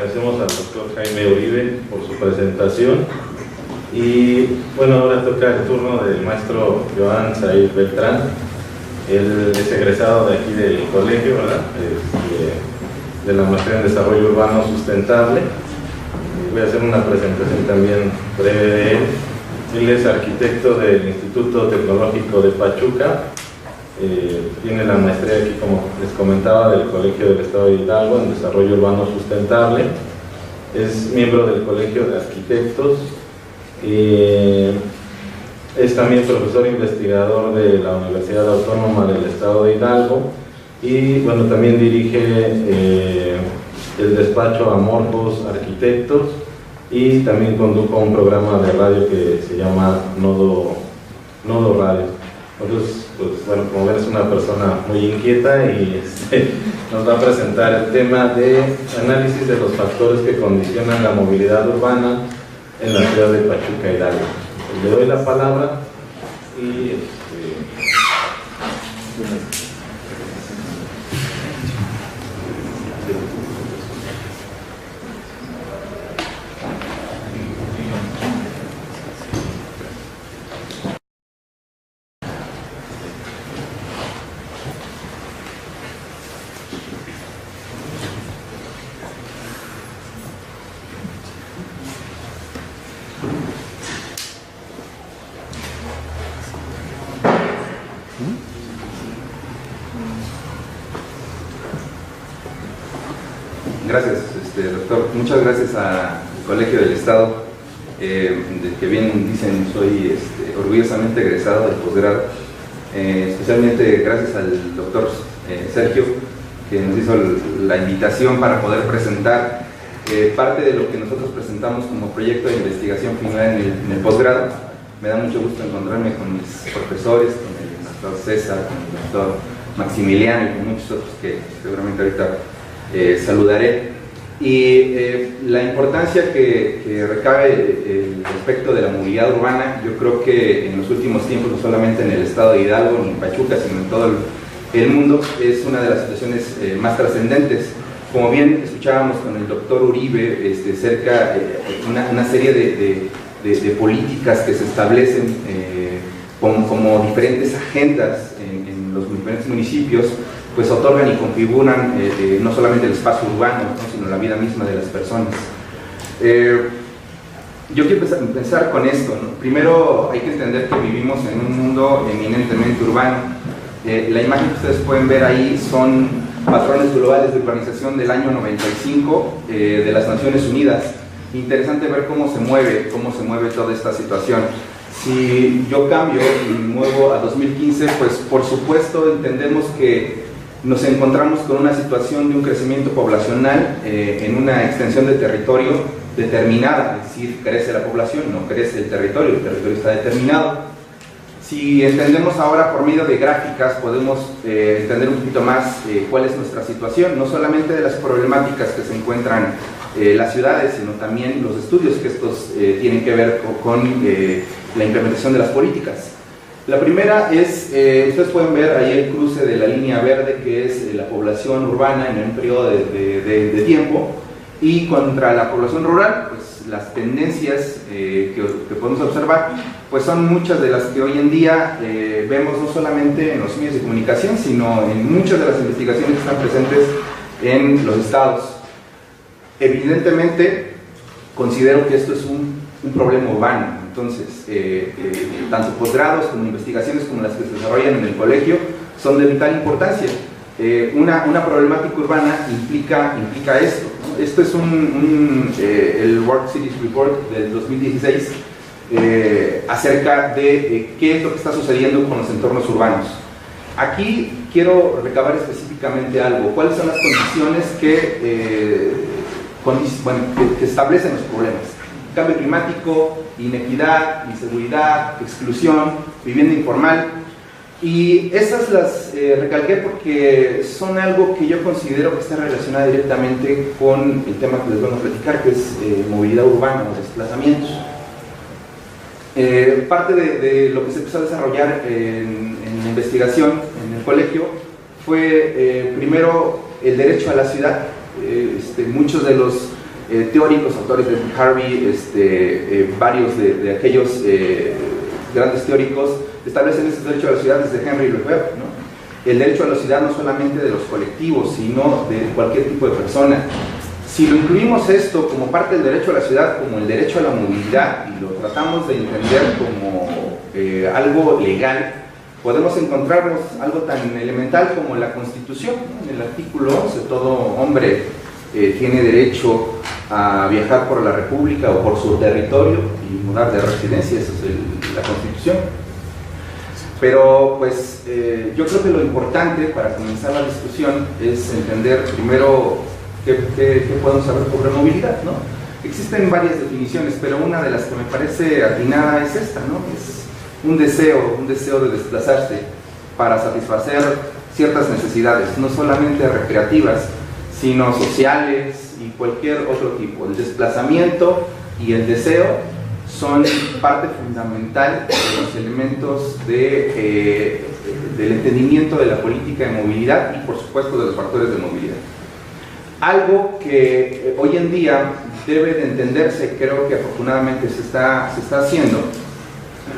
agradecemos al doctor Jaime Uribe por su presentación. Y bueno, ahora toca el turno del maestro Joan Said Beltrán. Él es egresado de aquí del colegio, ¿verdad? De la maestría en desarrollo urbano sustentable. Voy a hacer una presentación también breve de él. Él es arquitecto del Instituto Tecnológico de Pachuca. Tiene la maestría aquí, como les comentaba, del Colegio del Estado de Hidalgo en desarrollo urbano sustentable. Es miembro del Colegio de Arquitectos. Es también profesor investigador de la Universidad Autónoma del Estado de Hidalgo y bueno, también dirige el despacho Amorfos Arquitectos y también condujo un programa de radio que se llama Nodo Radio. Entonces, pues bueno, como ven, es una persona muy inquieta y nos va a presentar el tema de análisis de los factores que condicionan la movilidad urbana en la ciudad de Pachuca, Hidalgo. Le doy la palabra y Gracias, doctor. Muchas gracias al Colegio del Estado, del que bien dicen, soy orgullosamente egresado del posgrado. Especialmente gracias al doctor Sergio, que nos hizo la invitación para poder presentar parte de lo que nosotros presentamos como proyecto de investigación final en el posgrado. Me da mucho gusto encontrarme con mis profesores, con el doctor César, con el doctor Maximiliano y con muchos otros que seguramente ahorita saludaré. Y la importancia que recabe el aspecto de la movilidad urbana, yo creo que en los últimos tiempos, no solamente en el estado de Hidalgo ni en Pachuca, sino en todo el mundo, es una de las situaciones más trascendentes. Como bien escuchábamos con el doctor Uribe, una serie de políticas que se establecen como diferentes agendas en los diferentes municipios, pues otorgan y configuran no solamente el espacio urbano, ¿no?, sino la vida misma de las personas. Yo quiero empezar con esto, ¿no? Primero hay que entender que vivimos en un mundo eminentemente urbano. La imagen que ustedes pueden ver ahí son patrones globales de urbanización del año 95 de las Naciones Unidas. Interesante ver cómo se mueve toda esta situación. Si yo cambio y me muevo a 2015, pues por supuesto entendemos que nos encontramos con una situación de un crecimiento poblacional en una extensión de territorio determinada, es decir, crece la población, no crece el territorio está determinado. Si entendemos ahora por medio de gráficas, podemos entender un poquito más cuál es nuestra situación, no solamente de las problemáticas que se encuentran las ciudades, sino también los estudios que estos tienen que ver con la implementación de las políticas. La primera es, ustedes pueden ver ahí el cruce de la línea verde, que es la población urbana en un periodo de tiempo, y contra la población rural, pues las tendencias que podemos observar, pues son muchas de las que hoy en día vemos no solamente en los medios de comunicación, sino en muchas de las investigaciones que están presentes en los estados. Evidentemente, considero que esto es un problema urbano. Entonces, tanto posgrados como investigaciones como las que se desarrollan en el colegio son de vital importancia. Una problemática urbana implica esto, ¿no? Esto es el World Cities Report del 2016 acerca de qué es lo que está sucediendo con los entornos urbanos. Aquí quiero recabar específicamente algo. ¿Cuáles son las condiciones que establecen los problemas? Cambio climático, inequidad, inseguridad, exclusión, vivienda informal. Y esas las recalqué porque son algo que yo considero que está relacionado directamente con el tema que les vamos a platicar, que es movilidad urbana o desplazamientos. Parte de lo que se empezó a desarrollar en la investigación en el colegio fue primero el derecho a la ciudad. Muchos de los teóricos, autores de Harvey, varios de aquellos grandes teóricos establecen ese derecho a la ciudad desde Henry Lefebvre, ¿no? El derecho a la ciudad no solamente de los colectivos, sino de cualquier tipo de persona. Si lo incluimos esto como parte del derecho a la ciudad, como el derecho a la movilidad, y lo tratamos de entender como algo legal, podemos encontrarnos algo tan elemental como la Constitución, ¿no? En el artículo 11, todo hombre tiene derecho a viajar por la República o por su territorio y mudar de residencia, eso es la Constitución. Pero pues yo creo que lo importante para comenzar la discusión es entender primero qué podemos saber sobre movilidad, ¿no? Existen varias definiciones, pero una de las que me parece atinada es esta, ¿no? Es un deseo de desplazarse para satisfacer ciertas necesidades, no solamente recreativas, sino sociales y cualquier otro tipo. El desplazamiento y el deseo son parte fundamental de los elementos del entendimiento de la política de movilidad y por supuesto de los factores de movilidad. Algo que hoy en día debe de entenderse, creo que afortunadamente se está haciendo,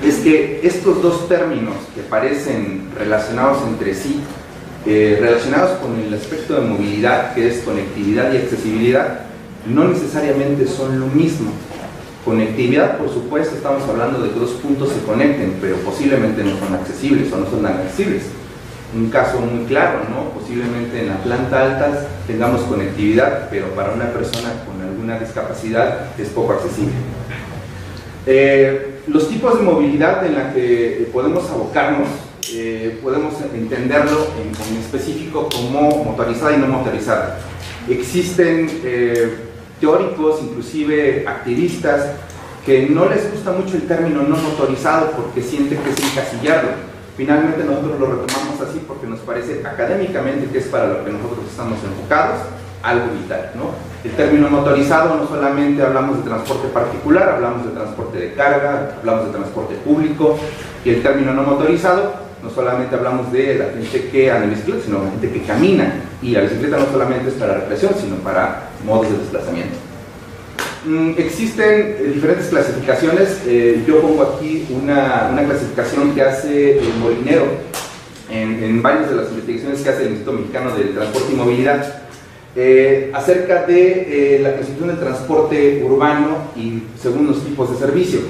es que estos dos términos que parecen relacionados entre sí, relacionados con el aspecto de movilidad, que es conectividad y accesibilidad, no necesariamente son lo mismo. Conectividad, por supuesto, estamos hablando de que dos puntos se conecten, pero posiblemente no son accesibles o no son tan accesibles. Un caso muy claro, ¿no? Posiblemente en la planta alta tengamos conectividad, pero para una persona con alguna discapacidad es poco accesible. Los tipos de movilidad en la que podemos abocarnos, podemos entenderlo en específico como motorizada y no motorizada. Existen teóricos, inclusive activistas, que no les gusta mucho el término no motorizado porque sienten que es encasillarlo. Finalmente nosotros lo retomamos así porque nos parece académicamente que es para lo que nosotros estamos enfocados, algo vital, ¿no? El término motorizado no solamente hablamos de transporte particular, hablamos de transporte de carga, hablamos de transporte público, y el término no motorizado no solamente hablamos de la gente que anda en bicicleta, sino la gente que camina, y la bicicleta no solamente es para recreación, sino para modos de desplazamiento. Existen diferentes clasificaciones. Yo pongo aquí una clasificación que hace el Molinero en varias de las investigaciones que hace el Instituto Mexicano del Transporte y Movilidad acerca de la clasificación del transporte urbano y según los tipos de servicio.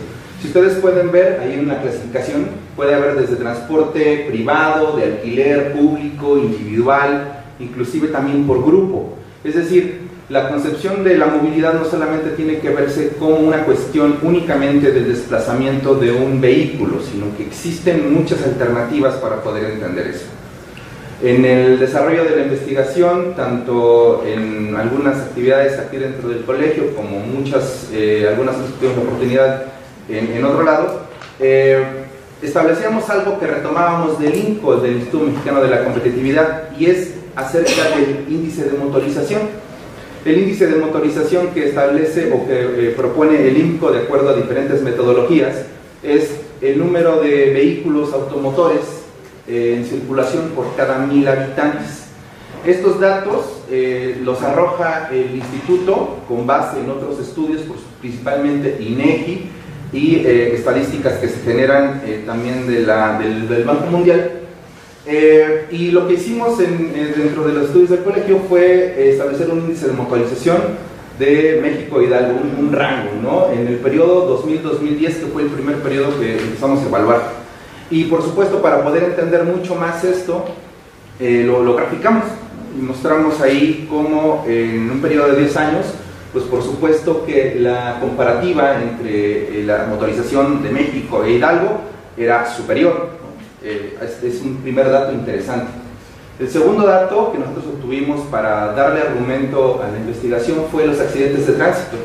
Si ustedes pueden ver, ahí en la clasificación puede haber desde transporte privado, de alquiler, público, individual, inclusive también por grupo. Es decir, la concepción de la movilidad no solamente tiene que verse como una cuestión únicamente del desplazamiento de un vehículo, sino que existen muchas alternativas para poder entender eso. En el desarrollo de la investigación, tanto en algunas actividades aquí dentro del colegio, como algunas que tuvimos la oportunidad en otro lado, establecíamos algo que retomábamos del INCO, del Instituto Mexicano de la Competitividad, y es acerca del índice de motorización. El índice de motorización que establece o que propone el INCO de acuerdo a diferentes metodologías es el número de vehículos automotores en circulación por cada 1000 habitantes. Estos datos los arroja el instituto con base en otros estudios, principalmente INEGI, y estadísticas que se generan también del Banco Mundial. Y lo que hicimos dentro de los estudios del colegio fue establecer un índice de motorización de México Hidalgo, un rango, ¿no? En el periodo 2000-2010, que fue el primer periodo que empezamos a evaluar. Y por supuesto, para poder entender mucho más esto, lo graficamos y mostramos ahí cómo en un periodo de 10 años, pues por supuesto que la comparativa entre la motorización de México e Hidalgo era superior. Es un primer dato interesante. El segundo dato que nosotros obtuvimos para darle argumento a la investigación fue los accidentes de tránsito,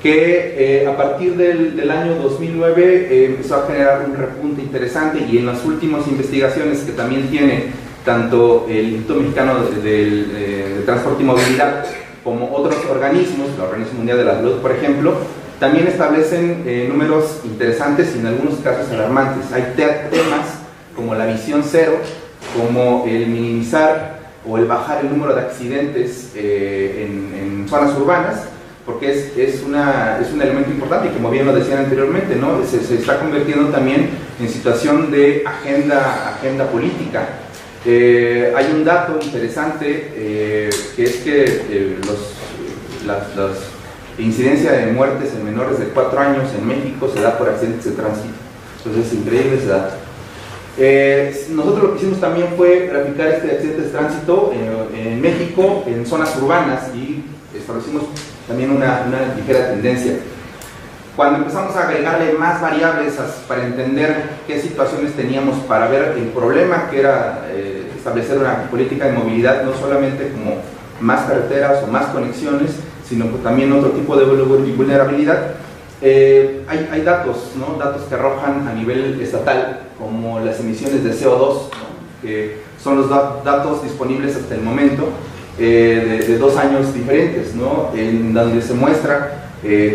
que a partir del año 2009 empezó a generar un repunte interesante, y en las últimas investigaciones que también tiene tanto el Instituto Mexicano de Transporte y Movilidad como otros organismos, la Organización Mundial de la Salud, por ejemplo, también establecen números interesantes y en algunos casos alarmantes. Hay temas como la visión cero, como el minimizar o el bajar el número de accidentes en zonas urbanas, porque es un elemento importante y como bien lo decían anteriormente, ¿no? se está convirtiendo también en situación de agenda política. Hay un dato interesante que es que la incidencia de muertes en menores de 4 años en México se da por accidentes de tránsito. Entonces es increíble ese dato. Nosotros lo que hicimos también fue graficar este accidente de tránsito en México, en zonas urbanas, y establecimos también una ligera tendencia. Cuando empezamos a agregarle más variables para entender qué situaciones teníamos para ver el problema que era establecer una política de movilidad, no solamente como más carreteras o más conexiones, sino también otro tipo de vulnerabilidad, hay datos, ¿no? Datos que arrojan a nivel estatal, como las emisiones de CO2, ¿no? Que son los datos disponibles hasta el momento, de 2 años diferentes, ¿no? En donde se muestra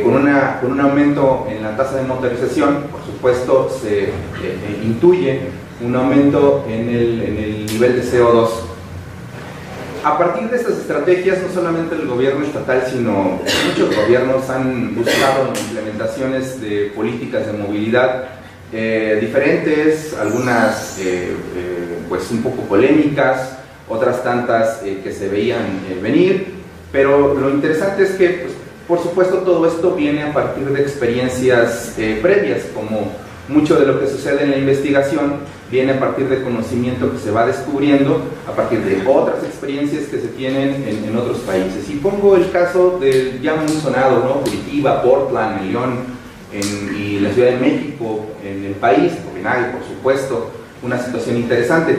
con un aumento en la tasa de motorización, por supuesto se intuye un aumento en el nivel de CO2. A partir de estas estrategias, no solamente el gobierno estatal, sino muchos gobiernos han buscado implementaciones de políticas de movilidad diferentes, algunas pues un poco polémicas, otras tantas que se veían venir, pero lo interesante es que, pues, por supuesto, todo esto viene a partir de experiencias previas, como mucho de lo que sucede en la investigación viene a partir de conocimiento que se va descubriendo a partir de otras experiencias que se tienen en otros países. Y pongo el caso del ya muy sonado, ¿no? Curitiba, Portland, León y la Ciudad de México en el país, Copenhague, por supuesto, una situación interesante.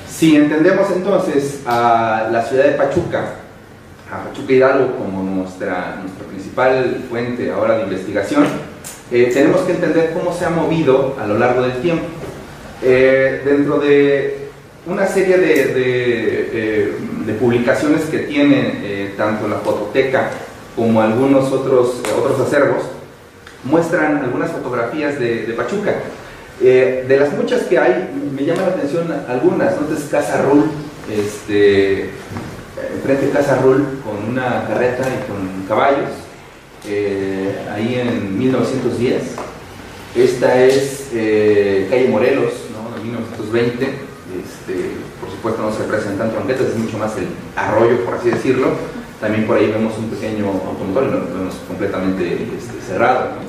Si entendemos entonces a la ciudad de Pachuca, a Pachuca Hidalgo como nuestra principal fuente ahora de investigación, tenemos que entender cómo se ha movido a lo largo del tiempo. Dentro de una serie de publicaciones que tiene tanto la fototeca como algunos otros acervos, muestran algunas fotografías de Pachuca. De las muchas que hay, me llama la atención algunas, ¿no? Entonces, Casa Rull, frente a Casa Rull, con una carreta y con caballos, ahí en 1910. Esta es calle Morelos, ¿no? En 1920. Por supuesto no se representan trompetas, es mucho más el arroyo, por así decirlo. También por ahí vemos un pequeño automotor, lo vemos completamente cerrado, ¿no?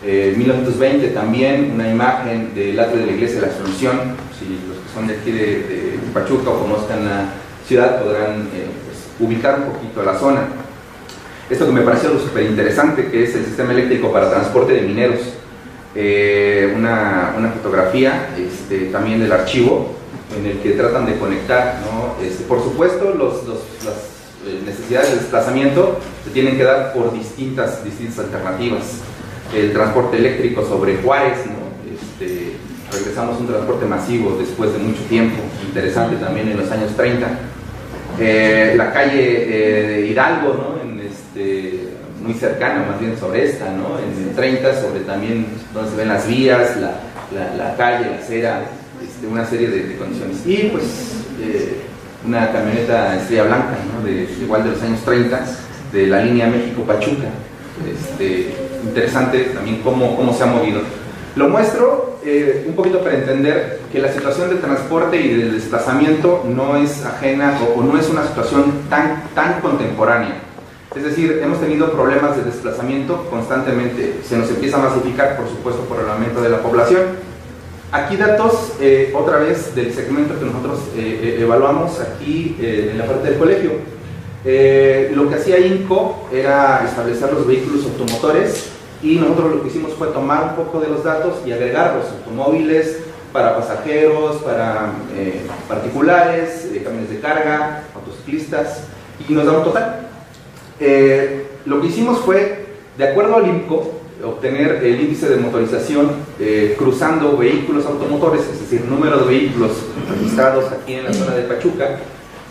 1920 también una imagen del atrio de la iglesia de la Asunción. Si los que son de aquí de Pachuca o conozcan la ciudad podrán pues, ubicar un poquito la zona. Esto que me pareció súper interesante, que es el sistema eléctrico para transporte de mineros. Una fotografía también del archivo en el que tratan de conectar, ¿no? Por supuesto las necesidades de desplazamiento se tienen que dar por distintas alternativas. El transporte eléctrico sobre Juárez, ¿no? Regresamos a un transporte masivo después de mucho tiempo, interesante también en los años 30. La calle Hidalgo, ¿no? Muy cercana, más bien sobre esta, ¿no? En el 30, sobre también donde se ven las vías, la calle, la acera, una serie de condiciones. Y pues una camioneta Estrella Blanca, ¿no? Igual de los años 30, de la línea México-Pachuca. Interesante también cómo se ha movido. Lo muestro un poquito para entender que la situación del transporte y del desplazamiento no es ajena o no es una situación tan contemporánea. Es decir, hemos tenido problemas de desplazamiento constantemente. Se nos empieza a masificar, por supuesto, por el aumento de la población. Aquí datos, otra vez, del segmento que nosotros evaluamos aquí en la parte del colegio. Lo que hacía INCO era establecer los vehículos automotores y nosotros lo que hicimos fue tomar un poco de los datos y agregarlos: automóviles para pasajeros, para particulares, camiones de carga, motociclistas, y nos da un total. Lo que hicimos fue, de acuerdo al INCO, obtener el índice de motorización cruzando vehículos automotores, es decir, número de vehículos registrados aquí en la zona de Pachuca,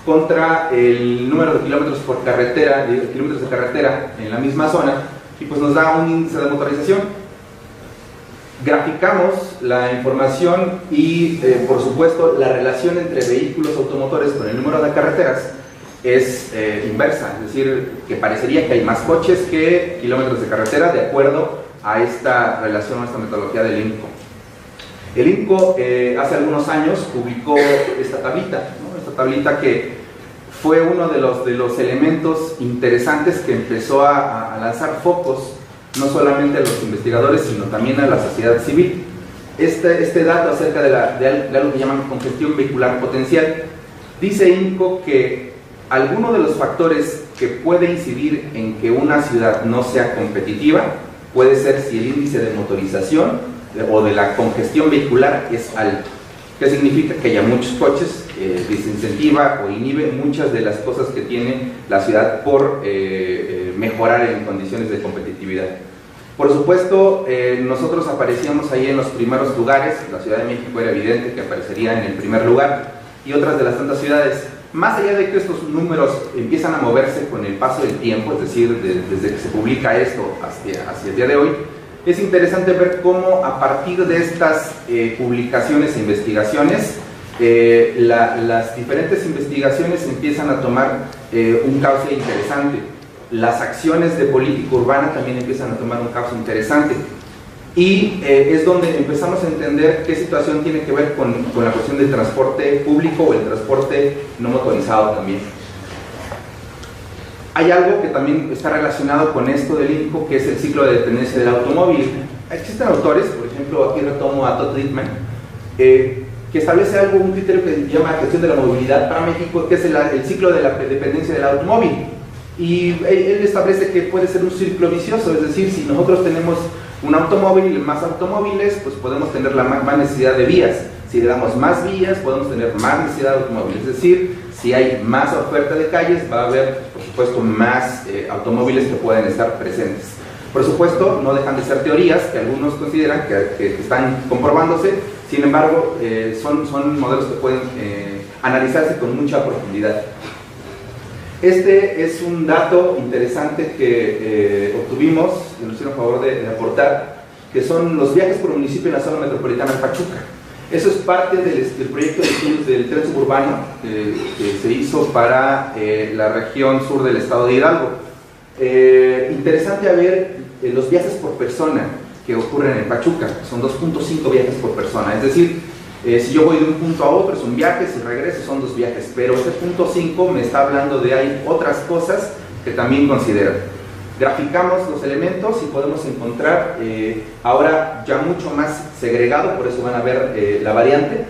contra el número de kilómetros por carretera, kilómetros de carretera en la misma zona, y pues nos da un índice de motorización. Graficamos la información y por supuesto la relación entre vehículos automotores con el número de carreteras, es inversa, es decir, que parecería que hay más coches que kilómetros de carretera, de acuerdo a esta relación, a esta metodología del INCO. El INCO hace algunos años publicó esta tablita, ¿no? Esta tablita que fue uno de los elementos interesantes que empezó a lanzar focos, no solamente a los investigadores, sino también a la sociedad civil. Este dato acerca de algo que llaman congestión vehicular potencial, dice INCO que alguno de los factores que puede incidir en que una ciudad no sea competitiva puede ser si el índice de motorización o de la congestión vehicular es alto. ¿Qué significa? Que haya muchos coches, desincentiva o inhibe muchas de las cosas que tiene la ciudad por mejorar en condiciones de competitividad. Por supuesto, nosotros aparecíamos ahí en los primeros lugares. La Ciudad de México era evidente que aparecería en el primer lugar, y otras de las tantas ciudades. Más allá de que estos números empiezan a moverse con el paso del tiempo, es decir, desde que se publica esto hacia el día de hoy, es interesante ver cómo a partir de estas publicaciones e investigaciones, las diferentes investigaciones empiezan a tomar un cauce interesante. Las acciones de política urbana también empiezan a tomar un cauce interesante. Y es donde empezamos a entender qué situación tiene que ver con la cuestión del transporte público o el transporte no motorizado también. Hay algo que también está relacionado con esto del INCO, que es el ciclo de dependencia del automóvil. Existen autores, por ejemplo, aquí retomo a Todd Littman, que establece un criterio que se llama gestión de la movilidad para México, que es el ciclo de la dependencia del automóvil. Y él establece que puede ser un ciclo vicioso, es decir, si nosotros tenemos un automóvil y más automóviles, pues podemos tener más necesidad de vías. Si le damos más vías, podemos tener más necesidad de automóviles. Es decir, si hay más oferta de calles, va a haber, por supuesto, más automóviles que pueden estar presentes. Por supuesto, no dejan de ser teorías que algunos consideran que están comprobándose. Sin embargo, son modelos que pueden analizarse con mucha profundidad. Este es un dato interesante que obtuvimos, y nos hicieron favor de aportar, que son los viajes por municipio en la zona metropolitana de Pachuca. Eso es parte del proyecto de estudios del tren suburbano que se hizo para la región sur del estado de Hidalgo. Interesante a ver los viajes por persona que ocurren en Pachuca. Son 2.5 viajes por persona, es decir, si yo voy de un punto a otro es un viaje, si regreso son 2 viajes, pero este punto 5 me está hablando de hay otras cosas que también consideran. Graficamos los elementos y podemos encontrar ahora ya mucho más segregado, por eso van a ver la variante,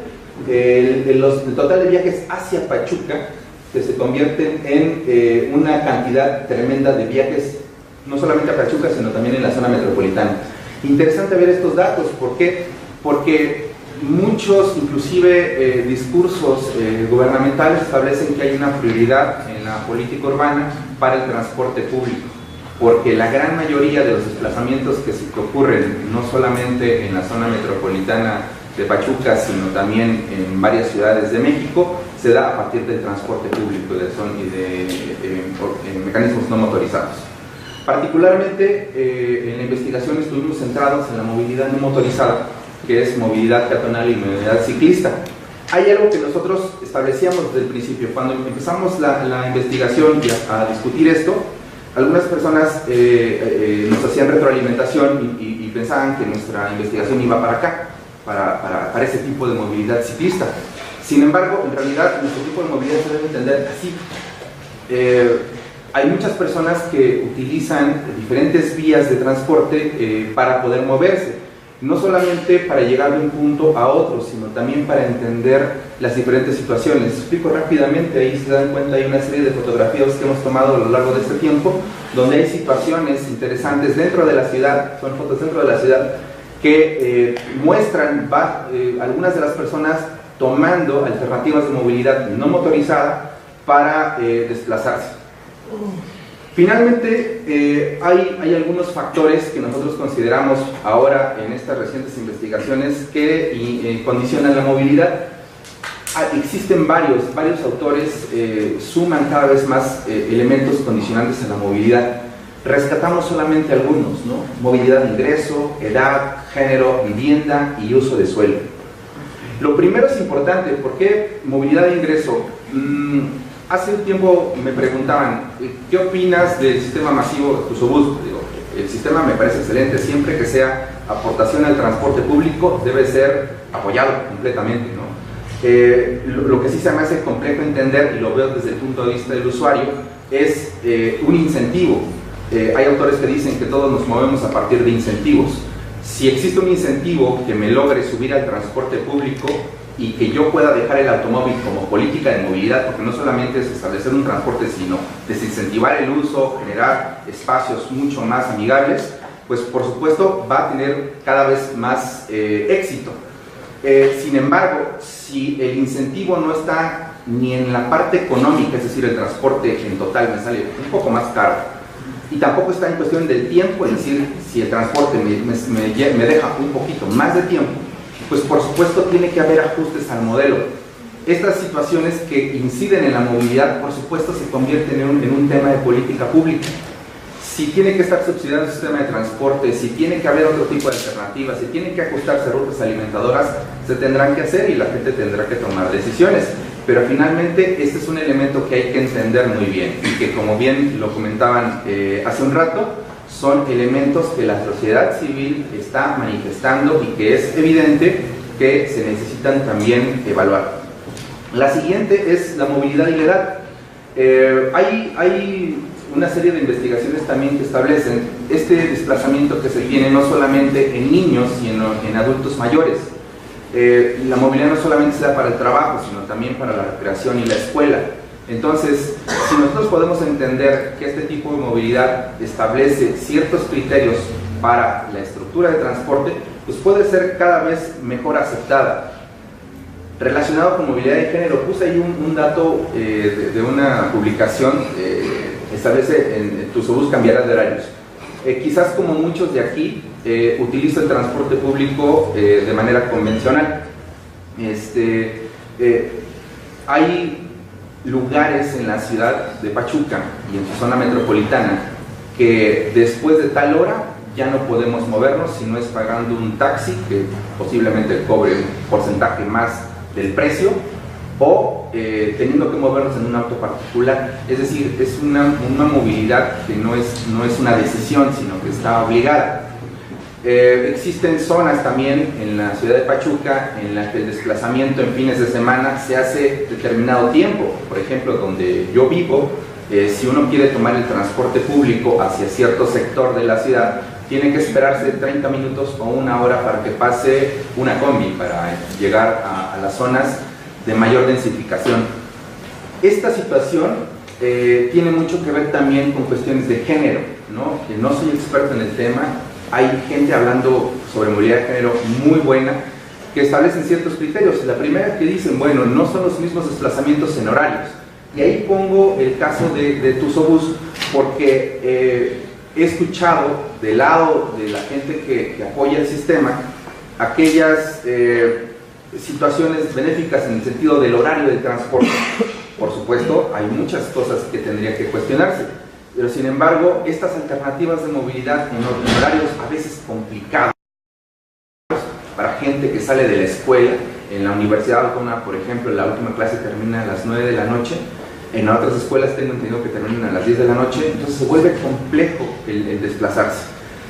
el total de viajes hacia Pachuca, que se convierten en una cantidad tremenda de viajes, no solamente a Pachuca, sino también en la zona metropolitana. Interesante ver estos datos, ¿por qué? Porque muchos, inclusive discursos gubernamentales establecen que hay una prioridad en la política urbana para el transporte público, porque la gran mayoría de los desplazamientos que ocurren no solamente en la zona metropolitana de Pachuca, sino también en varias ciudades de México, se da a partir del transporte público y de mecanismos no motorizados. Particularmente en la investigación estuvimos centrados en la movilidad no motorizada, que es movilidad peatonal y movilidad ciclista. Hay algo que nosotros establecíamos desde el principio. Cuando empezamos la investigación y a discutir esto, algunas personas nos hacían retroalimentación y pensaban que nuestra investigación iba para acá, para ese tipo de movilidad ciclista. Sin embargo, en realidad, nuestro tipo de movilidad se debe entender así. Hay muchas personas que utilizan diferentes vías de transporte para poder moverse. No solamente para llegar de un punto a otro, sino también para entender las diferentes situaciones. Explico rápidamente, ahí se dan cuenta, hay una serie de fotografías que hemos tomado a lo largo de este tiempo, donde hay situaciones interesantes dentro de la ciudad, son fotos dentro de la ciudad, que muestran algunas de las personas tomando alternativas de movilidad no motorizada para desplazarse. Finalmente, hay algunos factores que nosotros consideramos ahora en estas recientes investigaciones que condicionan la movilidad. Existen varios autores, suman cada vez más elementos condicionantes en la movilidad. Rescatamos solamente algunos, ¿no? Movilidad de ingreso, edad, género, vivienda y uso de suelo. Lo primero es importante, ¿por qué movilidad de ingreso? Hace un tiempo me preguntaban, ¿qué opinas del sistema masivo de Tusobús? Digo, el sistema me parece excelente, siempre que sea aportación al transporte público debe ser apoyado completamente, ¿no? Lo que sí se me hace complejo entender, y lo veo desde el punto de vista del usuario, es un incentivo. Hay autores que dicen que todos nos movemos a partir de incentivos. Si existe un incentivo que me logre subir al transporte público y que yo pueda dejar el automóvil como política de movilidad, porque no solamente es establecer un transporte, sino desincentivar el uso, generar espacios mucho más amigables, pues por supuesto va a tener cada vez más éxito. Sin embargo, si el incentivo no está ni en la parte económica, es decir, el transporte en total me sale un poco más caro, y tampoco está en cuestión del tiempo, es decir, si el transporte me deja un poquito más de tiempo, pues por supuesto tiene que haber ajustes al modelo. Estas situaciones que inciden en la movilidad, por supuesto, se convierten en un tema de política pública. Si tiene que estar subsidiado el sistema de transporte, si tiene que haber otro tipo de alternativas, si tienen que ajustarse rutas alimentadoras, se tendrán que hacer y la gente tendrá que tomar decisiones. Pero finalmente este es un elemento que hay que entender muy bien y que, como bien lo comentaban hace un rato, son elementos que la sociedad civil está manifestando y que es evidente que se necesitan también evaluar. La siguiente es la movilidad y la edad. Hay una serie de investigaciones también que establecen este desplazamiento que se tiene no solamente en niños, sino en adultos mayores. La movilidad no solamente se da para el trabajo, sino también para la recreación y la escuela. Entonces, si nosotros podemos entender que este tipo de movilidad establece ciertos criterios para la estructura de transporte, pues puede ser cada vez mejor aceptada. Relacionado con movilidad de género, puse ahí un dato de una publicación, establece en Tusobús cambiará de horarios. Quizás como muchos de aquí, utilizo el transporte público de manera convencional. Hay lugares en la ciudad de Pachuca y en su zona metropolitana que después de tal hora ya no podemos movernos si no es pagando un taxi que posiblemente cobre un porcentaje más del precio, o teniendo que movernos en un auto particular. Es decir, es una movilidad que no es una decisión, sino que está obligada. Existen zonas también en la ciudad de Pachuca en las que el desplazamiento en fines de semana se hace determinado tiempo. Por ejemplo, donde yo vivo, si uno quiere tomar el transporte público hacia cierto sector de la ciudad, tiene que esperarse 30 minutos o una hora para que pase una combi para llegar a las zonas de mayor densificación. Esta situación tiene mucho que ver también con cuestiones de género, ¿no? Que no soy experto en el tema. Hay gente hablando sobre movilidad de género muy buena que establecen ciertos criterios. La primera que dicen, bueno, no son los mismos desplazamientos en horarios. Y ahí pongo el caso de Tusobús, porque he escuchado del lado de la gente que apoya el sistema aquellas situaciones benéficas en el sentido del horario del transporte. Por supuesto, hay muchas cosas que tendrían que cuestionarse, pero sin embargo, estas alternativas de movilidad en horarios a veces complicados para gente que sale de la escuela. En la Universidad Autónoma, por ejemplo, la última clase termina a las 9 de la noche, en otras escuelas tengo entendido que terminan a las 10 de la noche, entonces se vuelve complejo el desplazarse.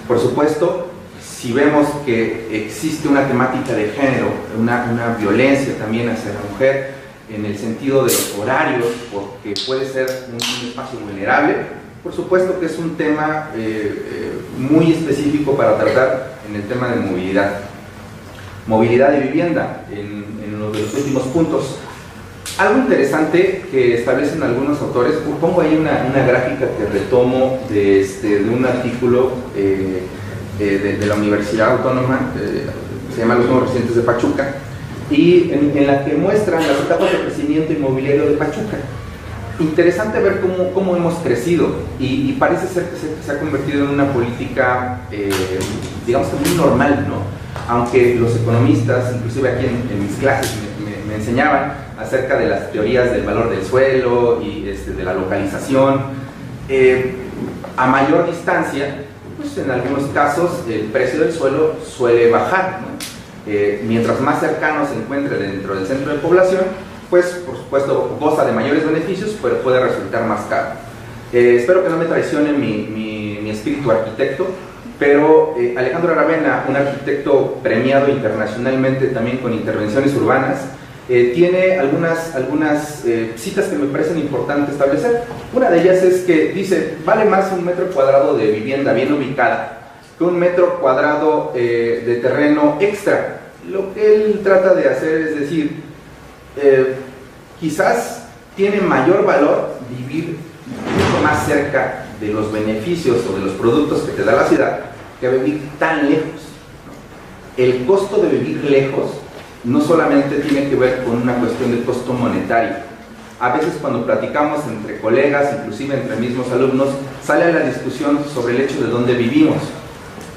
Por supuesto, si vemos que existe una temática de género, una violencia también hacia la mujer, en el sentido de los horarios, porque puede ser un espacio vulnerable, por supuesto que es un tema muy específico para tratar en el tema de movilidad. Movilidad de vivienda, en uno de los últimos puntos. Algo interesante que establecen algunos autores, pongo ahí una gráfica que retomo de un artículo de la Universidad Autónoma, se llama Los Nuevos Residentes de Pachuca, y en la que muestran las etapas de crecimiento inmobiliario de Pachuca. Interesante ver cómo hemos crecido, y parece ser que se ha convertido en una política, digamos que muy normal, ¿no? Aunque los economistas, inclusive aquí en mis clases, me enseñaban acerca de las teorías del valor del suelo y de la localización. A mayor distancia, pues en algunos casos el precio del suelo suele bajar, ¿no? Mientras más cercano se encuentre dentro del centro de población, pues por supuesto goza de mayores beneficios, pero puede resultar más caro. Espero que no me traicione mi espíritu arquitecto, pero Alejandro Aravena, un arquitecto premiado internacionalmente también con intervenciones urbanas, tiene algunas citas que me parecen importantes establecer. Una de ellas es que dice, vale más un metro cuadrado de vivienda bien ubicada que un metro cuadrado de terreno extra. Lo que él trata de hacer es decir, quizás tiene mayor valor vivir mucho más cerca de los beneficios o de los productos que te da la ciudad que vivir tan lejos, ¿no? El costo de vivir lejos no solamente tiene que ver con una cuestión de costo monetario. A veces cuando platicamos entre colegas, inclusive entre mismos alumnos, sale a la discusión sobre el hecho de dónde vivimos.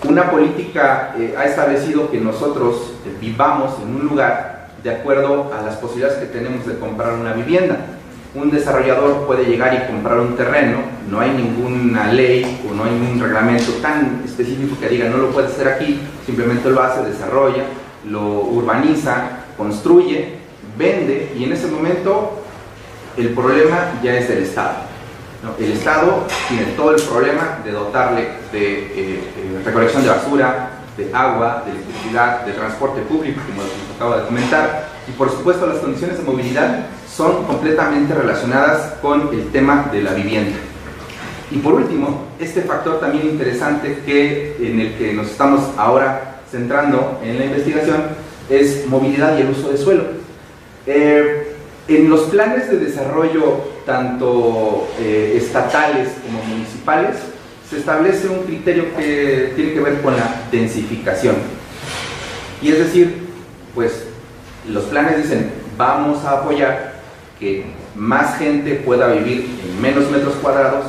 Una política ha establecido que nosotros vivamos en un lugar de acuerdo a las posibilidades que tenemos de comprar una vivienda. Un desarrollador puede llegar y comprar un terreno, no hay ninguna ley o no hay ningún reglamento tan específico que diga no lo puede hacer aquí, simplemente lo hace, desarrolla, lo urbaniza, construye, vende, y en ese momento el problema ya es del Estado, ¿no? El Estado tiene todo el problema de dotarle de recolección de basura, de agua, de electricidad, de transporte público, como les acabo de comentar, y por supuesto las condiciones de movilidad son completamente relacionadas con el tema de la vivienda. Y por último, este factor también interesante en el que nos estamos ahora centrando en la investigación es movilidad y el uso de suelo. En los planes de desarrollo tanto estatales como municipales se establece un criterio que tiene que ver con la densificación, y es decir, pues los planes dicen vamos a apoyar que más gente pueda vivir en menos metros cuadrados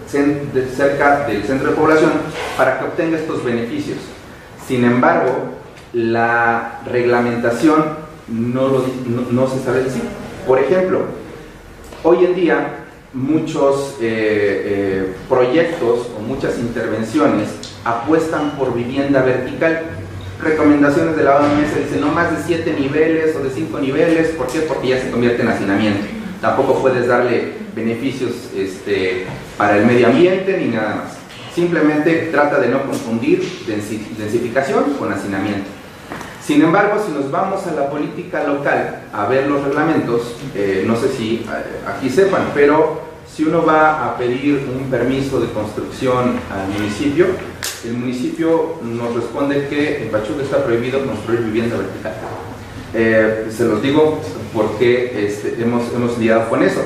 cerca del centro de población para que obtenga estos beneficios. Sin embargo, la reglamentación no se establece así. Por ejemplo, hoy en día muchos proyectos o muchas intervenciones apuestan por vivienda vertical. Recomendaciones de la OMS dicen no más de 7 niveles o de 5 niveles. ¿Por qué? Porque ya se convierte en hacinamiento. Tampoco puedes darle beneficios para el medio ambiente ni nada más. Simplemente trata de no confundir densificación con hacinamiento. Sin embargo, si nos vamos a la política local a ver los reglamentos, no sé si aquí sepan, pero si uno va a pedir un permiso de construcción al municipio, el municipio nos responde que en Pachuca está prohibido construir vivienda vertical. Se los digo porque hemos lidiado con eso.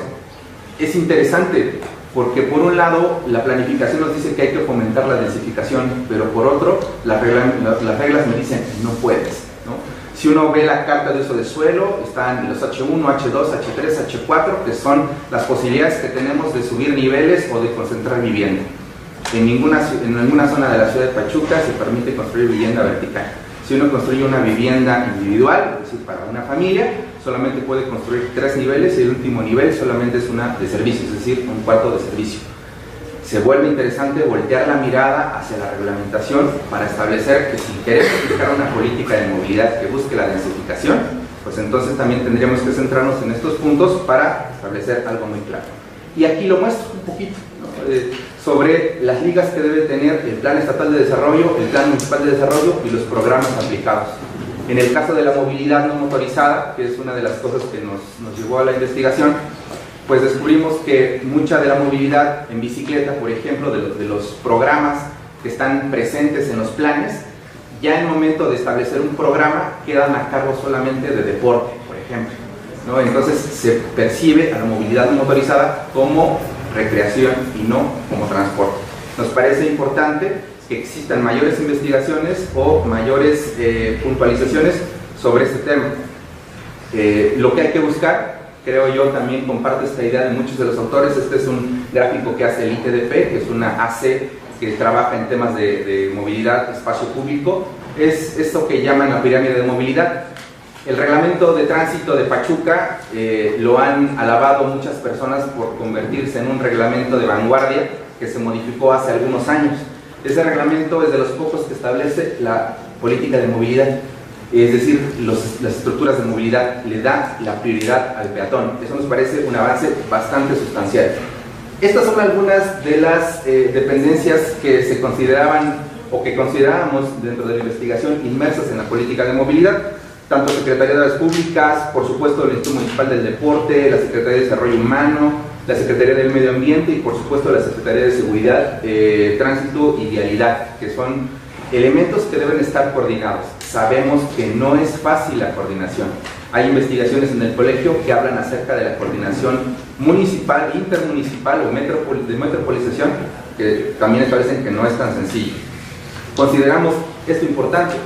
Es interesante porque por un lado la planificación nos dice que hay que fomentar la densificación, pero por otro las reglas me dicen no puedes, ¿no? Si uno ve la carta de uso de suelo, están los H1, H2, H3, H4, que son las posibilidades que tenemos de subir niveles o de concentrar vivienda. En ninguna zona de la ciudad de Pachuca se permite construir vivienda vertical. Si uno construye una vivienda individual, es decir, para una familia, solamente puede construir 3 niveles y el último nivel solamente es una de servicio, es decir, un cuarto de servicio. Se vuelve interesante voltear la mirada hacia la reglamentación para establecer que si queremos buscar una política de movilidad que busque la densificación, pues entonces también tendríamos que centrarnos en estos puntos para establecer algo muy claro. Y aquí lo muestro un poquito, ¿no? Sobre las ligas que debe tener el Plan Estatal de Desarrollo, el Plan Municipal de Desarrollo y los programas aplicados. En el caso de la movilidad no motorizada, que es una de las cosas que nos llevó a la investigación, pues descubrimos que mucha de la movilidad en bicicleta, por ejemplo, de los programas que están presentes en los planes, ya en el momento de establecer un programa quedan a cargo solamente de deporte, por ejemplo, ¿no? Entonces se percibe a la movilidad no motorizada como recreación y no como transporte. Nos parece importante que existan mayores investigaciones o mayores puntualizaciones sobre este tema. Lo que hay que buscar, creo yo, también comparto esta idea de muchos de los autores. Este es un gráfico que hace el ITDP, que es una AC que trabaja en temas de movilidad, espacio público. Es esto que llaman la pirámide de movilidad. El reglamento de tránsito de Pachuca lo han alabado muchas personas por convertirse en un reglamento de vanguardia que se modificó hace algunos años. Ese reglamento es de los pocos que establece la política de movilidad. es decir, las estructuras de movilidad le dan la prioridad al peatón. Eso nos parece un avance bastante sustancial. Estas son algunas de las dependencias que se consideraban o que considerábamos dentro de la investigación inmersas en la política de movilidad, tanto Secretaría de Obras Públicas, por supuesto el Instituto Municipal del Deporte, la Secretaría de Desarrollo Humano, la Secretaría del Medio Ambiente y por supuesto la Secretaría de Seguridad, Tránsito y Vialidad, que son elementos que deben estar coordinados. Sabemos que no es fácil la coordinación. Hay investigaciones en el colegio que hablan acerca de la coordinación municipal, intermunicipal o de metropolización, que también establecen que no es tan sencillo. Consideramos esto importante,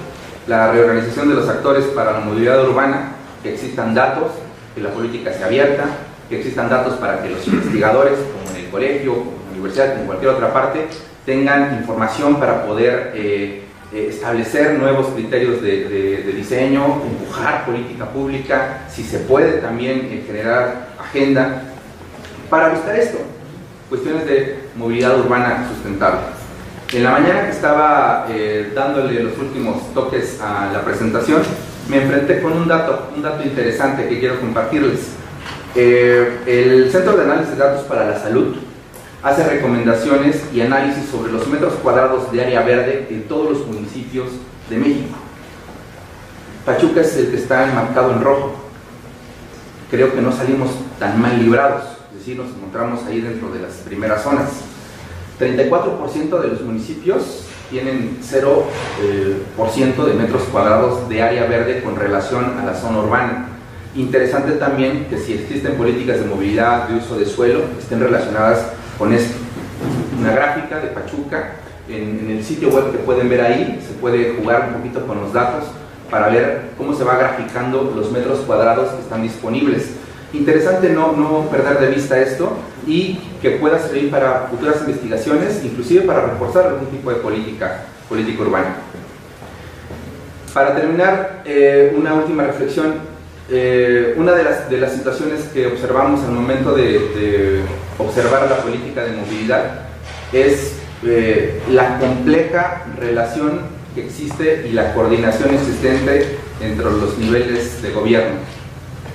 la reorganización de los actores para la movilidad urbana, que existan datos, que la política sea abierta, que existan datos para que los investigadores, como en el colegio, como en la universidad, como en cualquier otra parte, tengan información para poder establecer nuevos criterios de diseño, empujar política pública, si se puede también generar agenda para buscar esto, cuestiones de movilidad urbana sustentable. En la mañana que estaba dándole los últimos toques a la presentación, me enfrenté con un dato interesante que quiero compartirles. El Centro de Análisis de Datos para la Salud hace recomendaciones y análisis sobre los metros cuadrados de área verde en todos los municipios de México. Pachuca es el que está enmarcado en rojo. Creo que no salimos tan mal librados, es decir, nos encontramos ahí dentro de las primeras zonas. 34% de los municipios tienen 0% de metros cuadrados de área verde con relación a la zona urbana. Interesante también que si existen políticas de movilidad, de uso de suelo, estén relacionadas con esto. Una gráfica de Pachuca, en el sitio web que pueden ver ahí, se puede jugar un poquito con los datos para ver cómo se va graficando los metros cuadrados que están disponibles. Interesante no perder de vista esto y que pueda servir para futuras investigaciones, inclusive para reforzar algún tipo de política urbana. Para terminar, una última reflexión. Una de las situaciones que observamos al momento de observar la política de movilidad es la compleja relación que existe y la coordinación existente entre los niveles de gobierno.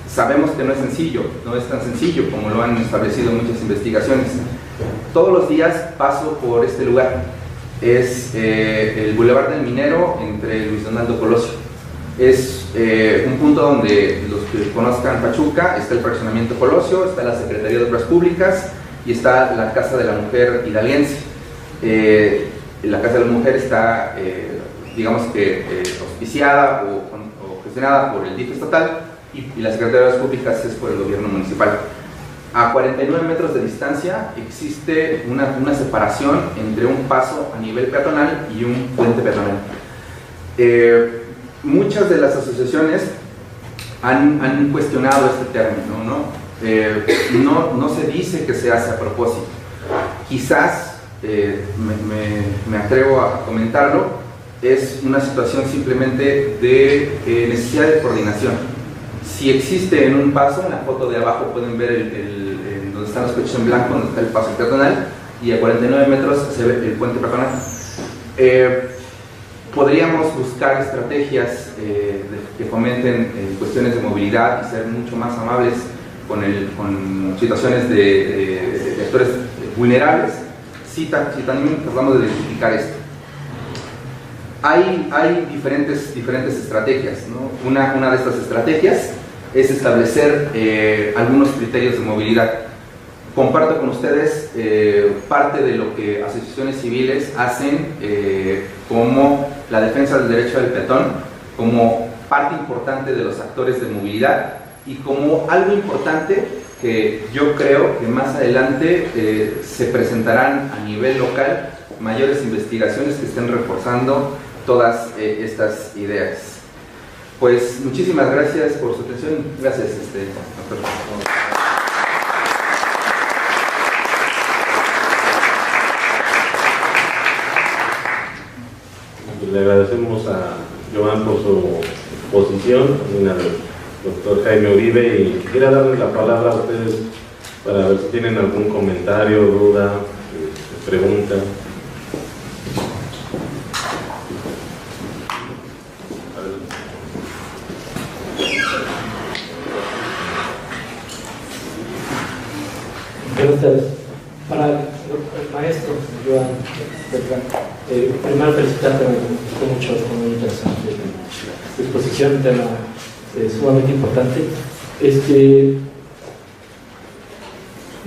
Sabemos que no es sencillo, no es tan sencillo como lo han establecido muchas investigaciones. Todos los días paso por este lugar, es el Boulevard del Minero entre Luis Donaldo Colosio. Es un punto donde los que conozcan Pachuca, está el fraccionamiento Colosio, está la Secretaría de Obras Públicas y está la Casa de la Mujer hidalguense. La Casa de la Mujer está, digamos que, auspiciada o gestionada por el DIF estatal y la Secretaría de Obras Públicas es por el gobierno municipal. A 49 metros de distancia existe una separación entre un paso a nivel peatonal y un puente peatonal. Muchas de las asociaciones han cuestionado este término, no se dice que se hace a propósito. Quizás, me atrevo a comentarlo, es una situación simplemente de necesidad de coordinación. Si existe en un paso, en la foto de abajo pueden ver donde están los coches en blanco, donde está el paso peatonal, y a 49 metros se ve el puente peatonal. Podríamos buscar estrategias que fomenten cuestiones de movilidad y ser mucho más amables con situaciones de actores vulnerables, si también tratamos de identificar esto. Hay diferentes estrategias, ¿no? Una de estas estrategias es establecer algunos criterios de movilidad. Comparto con ustedes parte de lo que asociaciones civiles hacen como la defensa del derecho del peatón, como parte importante de los actores de movilidad y como algo importante que yo creo que más adelante se presentarán a nivel local mayores investigaciones que estén reforzando todas estas ideas. Pues muchísimas gracias por su atención. Gracias, doctor. Le agradecemos a Joan por su exposición, también al doctor Jaime Uribe, y quisiera darles la palabra a ustedes para ver si tienen algún comentario, duda, pregunta. buenas tardes. Para el maestro Joan Beltrán, primero felicitarte, me gustó mucho, fue muy interesante tu exposición, un tema sumamente importante.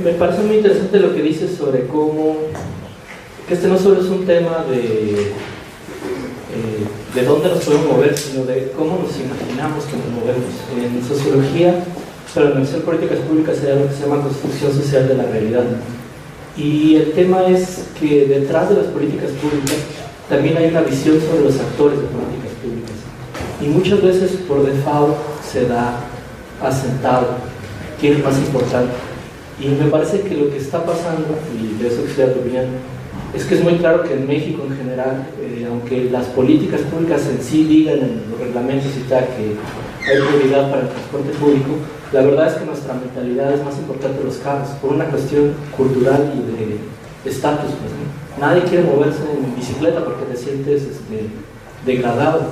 Me parece muy interesante lo que dices sobre cómo que no solo es un tema de dónde nos podemos mover, sino de cómo nos imaginamos que nos movemos. En sociología, para analizar políticas públicas, hay algo que se llama construcción social de la realidad. Y el tema es que detrás de las políticas públicas también hay una visión sobre los actores de políticas públicas. Y muchas veces por default se da asentado quién es más importante. Y me parece que lo que está pasando, y de eso quisiera tu opinión, es que es muy claro que en México en general, aunque las políticas públicas en sí digan en los reglamentos y tal que hay prioridad para el transporte público, la verdad es que nuestra mentalidad es más importante los carros, por una cuestión cultural y de estatus. Pues, ¿no? Nadie quiere moverse en bicicleta porque te sientes degradado,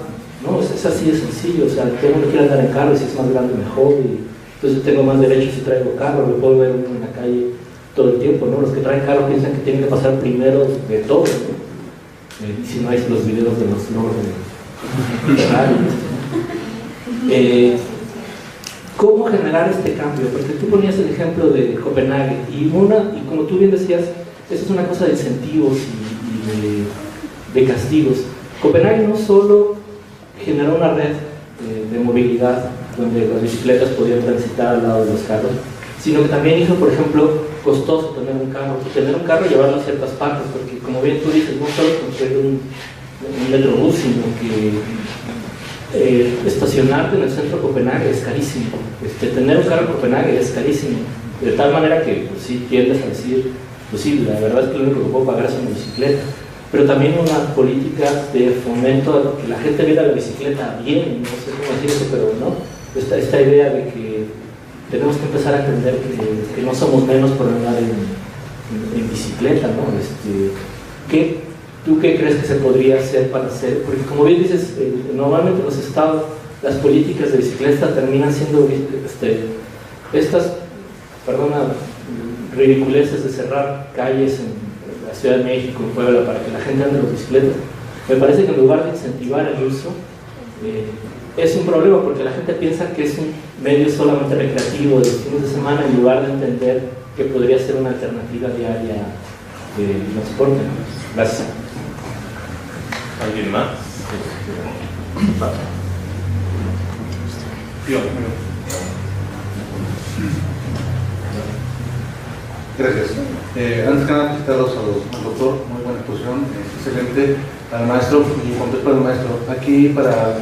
¿no? Es así de sencillo, o sea, todo el mundo quiere andar en carro y si es más grande mejor, y entonces tengo más derechos si traigo carro, lo puedo ver en la calle todo el tiempo, ¿no? Los que traen carro piensan que tienen que pasar primero de todo, ¿no? Y si no hay los videos de los logros de Ferrari. ¿Cómo generar este cambio? Porque tú ponías el ejemplo de Copenhague y como tú bien decías, eso es una cosa de incentivos y de castigos. Copenhague no solo generó una red de movilidad donde las bicicletas podían transitar al lado de los carros, sino que también hizo, por ejemplo, costoso tener un carro y llevarlo a ciertas partes, porque como bien tú dices, no solo construir un metrobús, sino que estacionarte en el centro de Copenhague es carísimo. Tener un carro en Copenhague es carísimo, de tal manera que pues, sí tiendes a decir, pues sí, la verdad es que lo único que puedo pagar es una bicicleta, pero también una política de fomento a que la gente viera la bicicleta bien, no sé cómo decir eso, pero no, esta idea de que tenemos que empezar a entender que no somos menos por andar en bicicleta, ¿no? ¿Tú qué crees que se podría hacer para hacer? Porque como bien dices, normalmente los estados, las políticas de bicicleta terminan siendo estas, ridiculeces de cerrar calles en la Ciudad de México, en Puebla, para que la gente ande en las bicicletas. Me parece que en lugar de incentivar el uso, es un problema porque la gente piensa que es un medio solamente recreativo de los fines de semana en lugar de entender que podría ser una alternativa diaria de transporte. Gracias. ¿Alguien más? Gracias. Antes que nada, felicitaros al doctor, muy buena exposición, excelente, al maestro y contento al maestro. Aquí para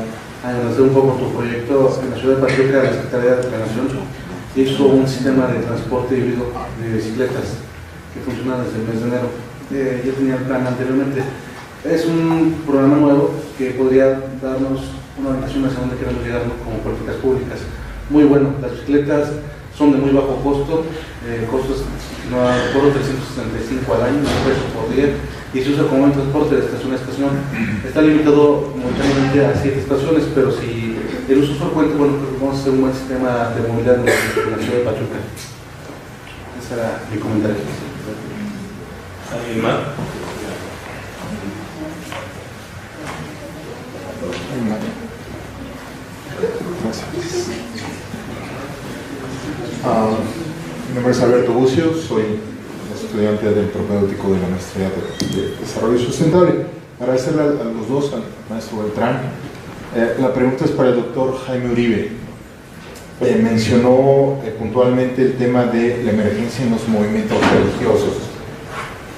agradecer un poco tu proyecto en la ciudad de Pachuca, la Secretaría de Planeación hizo un sistema de transporte híbrido de bicicletas que funciona desde el mes de enero. Ya tenía el plan anteriormente. Es un programa nuevo que podría darnos una orientación hacia dónde queremos llegar como políticas públicas. Muy bueno, las bicicletas son de muy bajo costo, costos, no recuerdo, 365 al año, $1 por día, y se usa como un transporte de estación a estación. Está limitado momentáneamente a 7 estaciones, pero si el uso es frecuente, bueno, pues vamos a hacer un buen sistema de movilidad en la ciudad de Pachuca. Ese era mi comentario. ¿Alguien más? Mi nombre es Alberto Bucio, soy estudiante del propedéutico de la Maestría de Desarrollo Sustentable. Agradecerle a los dos, al maestro Beltrán. La pregunta es para el doctor Jaime Uribe. Mencionó puntualmente el tema de la emergencia en los movimientos religiosos,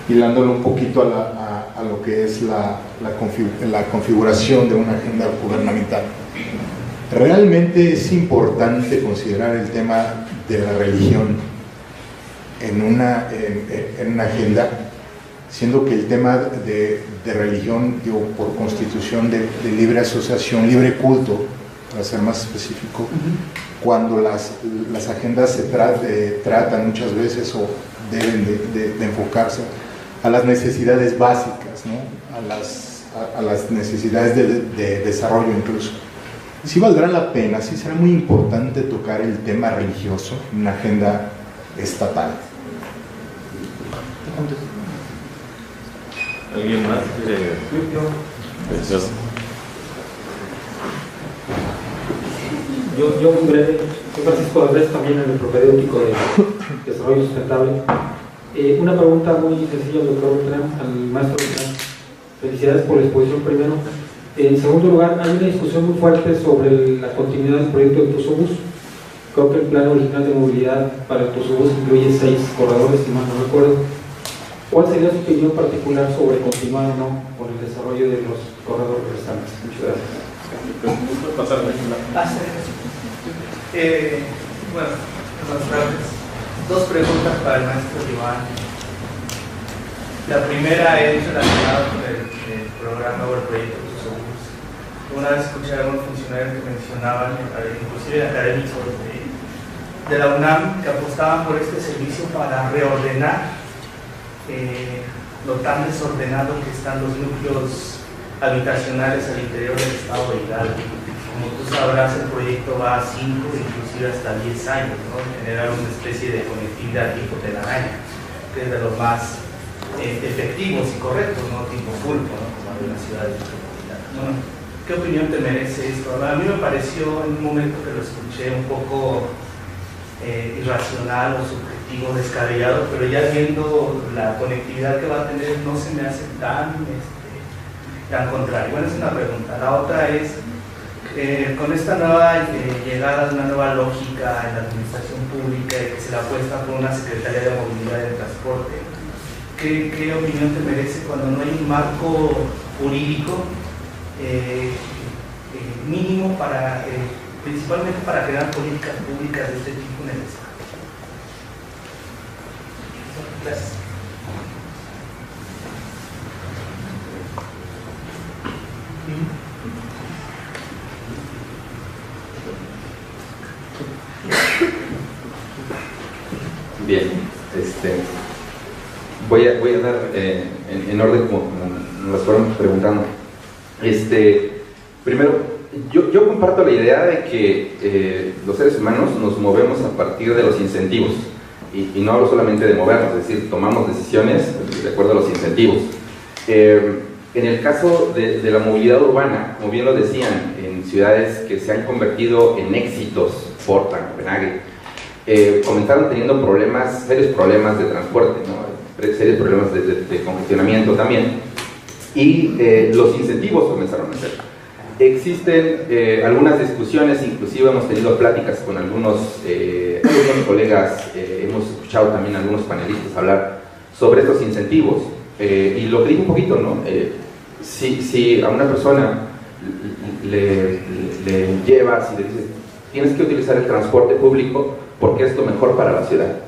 hilándolo un poquito a lo que es la configuración de una agenda gubernamental. Realmente es importante considerar el tema de la religión en una agenda, siendo que el tema de religión, digo, por constitución de libre asociación, libre culto, para ser más específico, cuando las agendas se tratan muchas veces o deben de enfocarse a las necesidades básicas, ¿no? a las necesidades de desarrollo incluso. Sí valdrá la pena, sí será muy importante tocar el tema religioso en una agenda estatal. apuntes. ¿Alguien más quiere? Yo muy breve, soy Francisco Andrés, también en el propedéutico de Desarrollo Sustentable. Una pregunta muy sencilla al doctor Beltrán, al maestro Beltrán. Felicidades por la exposición primero. En segundo lugar, hay una discusión muy fuerte sobre la continuidad del proyecto de Tuzobús. Creo que el plan original de movilidad para el Tuzobús incluye 6 corredores, si mal no recuerdo. ¿Cuál sería su opinión particular sobre continuar o no con el desarrollo de los corredores restantes? Muchas gracias. Bueno, buenas tardes. 2 preguntas para el maestro Iván. La primera es relacionada con el programa o el proyecto Tuzobús. Una vez escuché a algunos funcionarios que mencionaban, inclusive académicos de la UNAM, que apostaban por este servicio para reordenar lo tan desordenado que están los núcleos habitacionales al interior del estado de Hidalgo. Como tú sabrás, el proyecto va a 5, inclusive hasta 10 años, ¿no? Generar una especie de conectividad tipo telaraña, que es de los más efectivos y correctos, ¿no? Tipo pulpo, ¿no? Como hay una ciudad metropolitana. Bueno, ¿qué opinión te merece esto? A mí me pareció en un momento que lo escuché un poco irracional o subjetivo, descabellado, pero ya viendo la conectividad que va a tener no se me hace tan contrario. Bueno, es una pregunta. La otra es, con esta nueva llegada de una nueva lógica en la administración pública y que se la apuesta por una Secretaría de Movilidad y de Transporte, ¿qué opinión te merece cuando no hay un marco jurídico mínimo para, principalmente para crear políticas públicas de este tipo en el Estado? Gracias. Bien, voy a dar en orden como nos las fueron preguntando. Primero, yo comparto la idea de que los seres humanos nos movemos a partir de los incentivos, y no hablo solamente de movernos, es decir, tomamos decisiones de acuerdo a los incentivos. En el caso de la movilidad urbana, como bien lo decían, en ciudades que se han convertido en éxitos, Portland, Copenhague, comenzaron teniendo serios problemas de transporte, ¿no? Serios problemas de congestionamiento también, y los incentivos comenzaron a hacer. Existen algunas discusiones, inclusive hemos tenido pláticas con algunos colegas, hemos escuchado también a algunos panelistas hablar sobre estos incentivos, y lo que digo un poquito, ¿no? Si a una persona le llevas y le dices, tienes que utilizar el transporte público porque es lo mejor para la ciudad,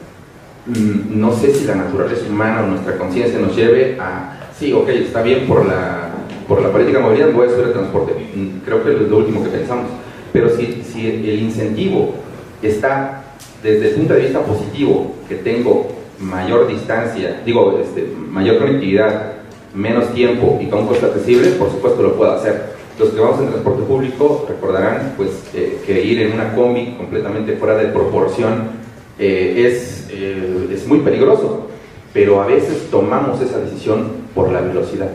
no sé si la naturaleza humana o nuestra conciencia nos lleve a, sí, ok, está bien por la política de movilidad, voy a subir el transporte. Creo que es lo último que pensamos. Pero si el incentivo está desde el punto de vista positivo, que tengo mayor distancia, mayor conectividad, menos tiempo y con un costo accesible, por supuesto lo puedo hacer. Los que vamos en transporte público recordarán pues, que ir en una combi completamente fuera de proporción es muy peligroso, pero a veces tomamos esa decisión por la velocidad.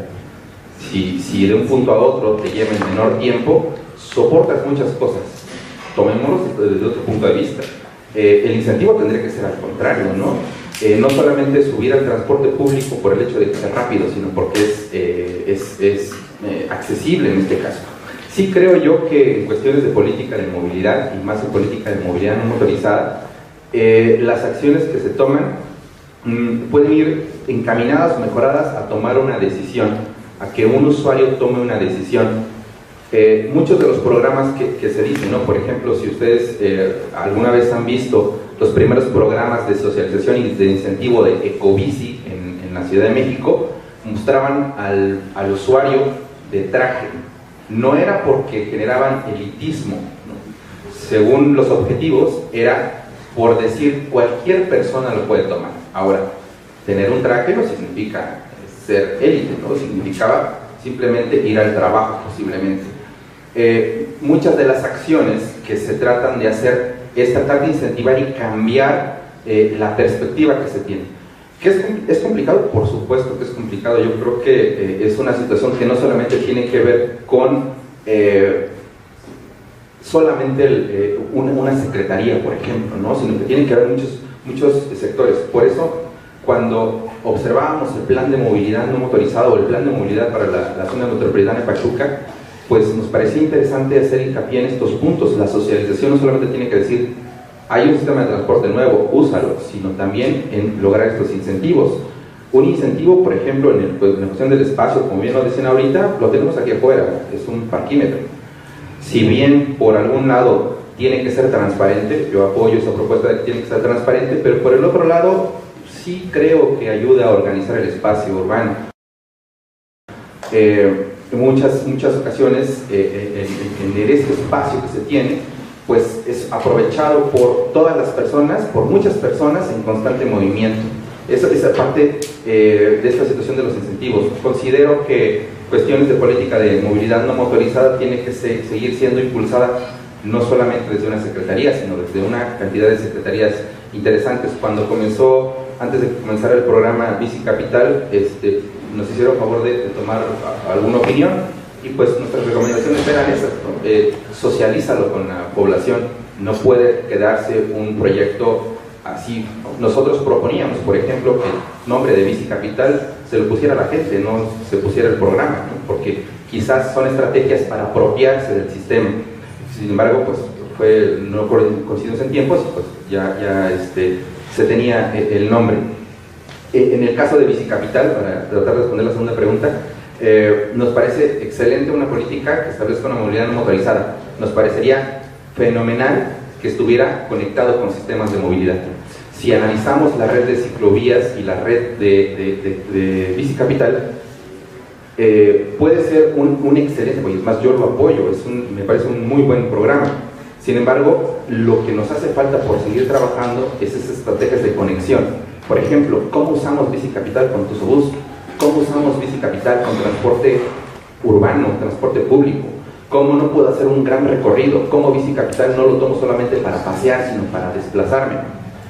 Si de un punto a otro te lleva en menor tiempo, soportas muchas cosas. Tomémoslo desde otro punto de vista. El incentivo tendría que ser al contrario, ¿no? No solamente subir al transporte público por el hecho de que sea rápido, sino porque es accesible en este caso. Sí creo yo que en cuestiones de política de movilidad, y más en política de movilidad no motorizada, las acciones que se toman pueden ir encaminadas, mejoradas a tomar una decisión, a que un usuario tome una decisión. Muchos de los programas que se dicen, ¿no? Por ejemplo, si ustedes alguna vez han visto los primeros programas de socialización y de incentivo de Ecobici en la Ciudad de México, mostraban al usuario de traje. No era porque generaban elitismo, ¿no? Según los objetivos, era por decir cualquier persona lo puede tomar. Ahora, tener un traje no significa ser élite, ¿no? Significaba simplemente ir al trabajo, posiblemente. Muchas de las acciones que se tratan de hacer es tratar de incentivar y cambiar la perspectiva que se tiene. ¿Es complicado? Por supuesto que es complicado. Yo creo que es una situación que no solamente tiene que ver con solamente una secretaría, por ejemplo, ¿no? Sino que tiene que haber muchos sectores. Por eso, cuando observábamos el plan de movilidad no motorizado o el plan de movilidad para la zona metropolitana de Pachuca, pues nos parecía interesante hacer hincapié en estos puntos. La socialización no solamente tiene que decir hay un sistema de transporte nuevo, úsalo, sino también en lograr estos incentivos. Un incentivo, por ejemplo, en la cuestión del espacio, como bien lo decían ahorita, lo tenemos aquí afuera, es un parquímetro. Si bien por algún lado tiene que ser transparente, yo apoyo esa propuesta de que tiene que ser transparente, pero por el otro lado sí creo que ayuda a organizar el espacio urbano. Muchas ocasiones en este espacio que se tiene, pues es aprovechado por todas las personas, por muchas personas en constante movimiento. Esa parte de esta situación de los incentivos. Considero que cuestiones de política de movilidad no motorizada tiene que seguir siendo impulsada no solamente desde una secretaría, sino desde una cantidad de secretarías interesantes. Cuando antes de que comenzara el programa Bici Capital, nos hicieron favor de tomar alguna opinión, y pues nuestras recomendaciones eran esas, ¿no? Socialízalo con la población, no puede quedarse un proyecto así. Nosotros proponíamos, por ejemplo, que el nombre de Bici Capital se lo pusiera a la gente, no se pusiera el programa, ¿no? Porque quizás son estrategias para apropiarse del sistema. Sin embargo, pues no coincidimos en tiempos, pues ya se tenía el nombre. En el caso de Bici Capital, para tratar de responder la segunda pregunta, nos parece excelente una política que establezca una movilidad no motorizada. Nos parecería fenomenal que estuviera conectado con sistemas de movilidad. Si analizamos la red de ciclovías y la red de Bici Capital, puede ser un excelente, pues más yo lo apoyo, me parece un muy buen programa. Sin embargo, lo que nos hace falta por seguir trabajando es esas estrategias de conexión. Por ejemplo, ¿cómo usamos Bici Capital con Tusobús? ¿Cómo usamos Bici Capital con transporte urbano, transporte público? ¿Cómo no puedo hacer un gran recorrido? ¿Cómo Bici Capital no lo tomo solamente para pasear, sino para desplazarme?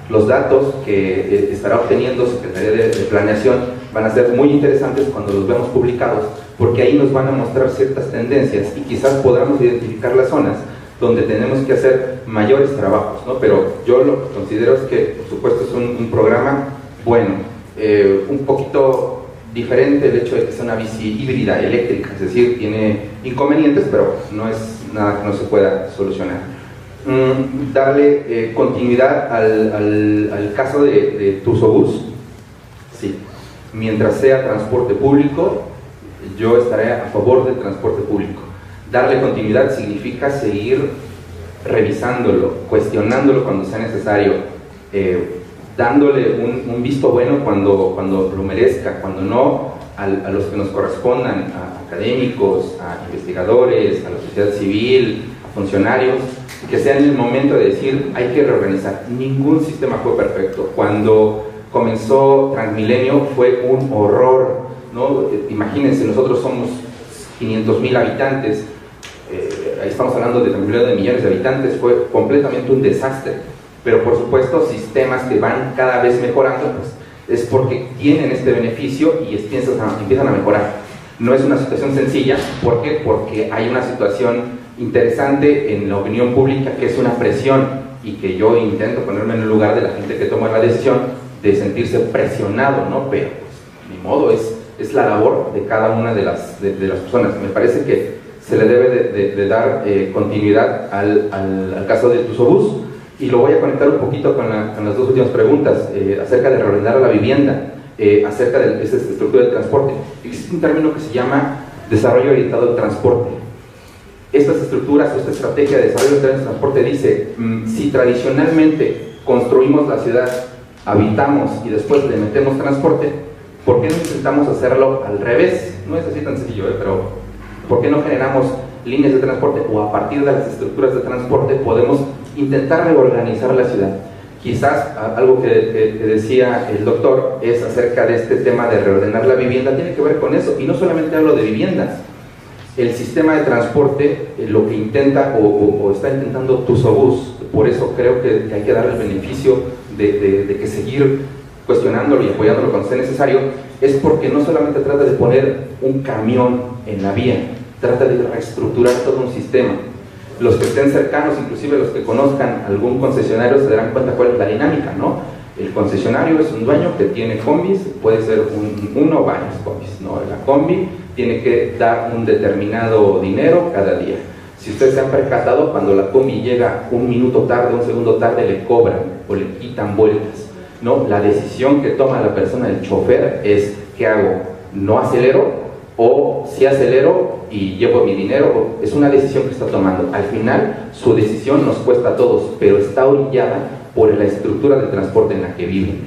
Los datos que estará obteniendo Secretaría de Planeación van a ser muy interesantes cuando los veamos publicados, porque ahí nos van a mostrar ciertas tendencias y quizás podamos identificar las zonas donde tenemos que hacer mayores trabajos, ¿no? Pero yo lo que considero es que, por supuesto, es un programa bueno, un poquito diferente el hecho de que sea una bici híbrida, eléctrica, es decir, tiene inconvenientes, pero no es nada que no se pueda solucionar. Darle continuidad al caso de Tusobús, sí, mientras sea transporte público, yo estaré a favor del transporte público. Darle continuidad significa seguir revisándolo, cuestionándolo cuando sea necesario, dándole un visto bueno cuando lo merezca, cuando no a los que nos correspondan, a académicos, a investigadores, a la sociedad civil, a funcionarios, que sea en el momento de decir hay que reorganizar. Ningún sistema fue perfecto. Cuando comenzó Transmilenio fue un horror, ¿no? Imagínense, nosotros somos 500,000 habitantes, ahí estamos hablando de Transmilenio de millones de habitantes, fue completamente un desastre. Pero por supuesto, sistemas que van cada vez mejorando, pues, es porque tienen este beneficio y empiezan a mejorar. No es una situación sencilla. ¿Por qué? Porque hay una situación interesante en la opinión pública que es una presión, y que yo intento ponerme en el lugar de la gente que toma la decisión de sentirse presionado, ¿no? Pero pues, ni modo, es la labor de cada una de las personas. Me parece que se le debe de dar continuidad al caso de Tusobús, y lo voy a conectar un poquito con las dos últimas preguntas acerca de reordenar la vivienda, acerca de esa estructura del transporte. Existe un término que se llama desarrollo orientado al transporte. Estas estructuras, esta estrategia de desarrollo orientado al transporte dice, si tradicionalmente construimos la ciudad, habitamos y después le metemos transporte, ¿por qué no intentamos hacerlo al revés? No es así tan sencillo, pero ¿por qué no generamos líneas de transporte, o a partir de las estructuras de transporte podemos intentar reorganizar la ciudad? Quizás algo que decía el doctor es acerca de este tema de reordenar la vivienda, tiene que ver con eso, y no solamente hablo de viviendas. El sistema de transporte lo que intenta o está intentando Tusobús, por eso creo que hay que darle el beneficio de que seguir cuestionándolo y apoyándolo cuando sea necesario, es porque no solamente trata de poner un camión en la vía, trata de reestructurar todo un sistema. Los que estén cercanos, inclusive los que conozcan algún concesionario, se darán cuenta cuál es la dinámica, ¿no? El concesionario es un dueño que tiene combis, puede ser uno o varios combis, ¿no? La combi tiene que dar un determinado dinero cada día. Si ustedes se han percatado, cuando la combi llega un minuto tarde, un segundo tarde, le cobran o le quitan vueltas, ¿no? La decisión que toma la persona, el chofer, es ¿qué hago? ¿No acelero? O si acelero y llevo mi dinero. Es una decisión que está tomando. Al final, su decisión nos cuesta a todos, pero está orillada por la estructura de transporte en la que viven.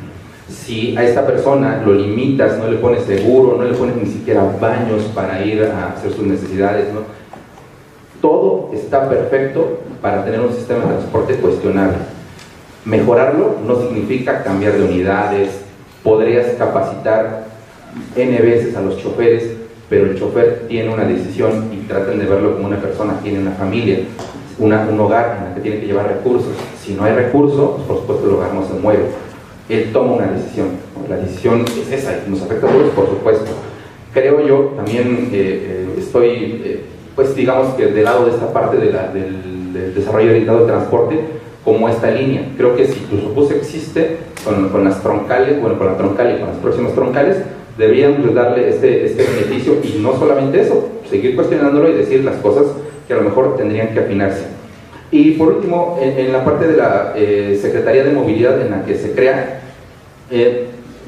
Si a esta persona lo limitas, no le pones seguro, no le pones ni siquiera baños para ir a hacer sus necesidades, ¿no? Todo está perfecto para tener un sistema de transporte cuestionable. Mejorarlo no significa cambiar de unidades, podrías capacitar N veces a los choferes, pero el chofer tiene una decisión y traten de verlo como una persona, tiene una familia, un hogar en el que tiene que llevar recursos. Si no hay recursos, pues por supuesto el hogar no se mueve. Él toma una decisión, la decisión es esa y nos afecta a todos, por supuesto. Creo yo, también estoy, pues digamos que del lado de esta parte del desarrollo orientado al transporte, como esta línea. Creo que si Tuzupús existe, con las troncales, bueno, con la troncal y con las próximas troncales, deberíamos darle este beneficio y no solamente eso, seguir cuestionándolo y decir las cosas que a lo mejor tendrían que afinarse. Y por último, en la parte de la Secretaría de Movilidad en la que se crea,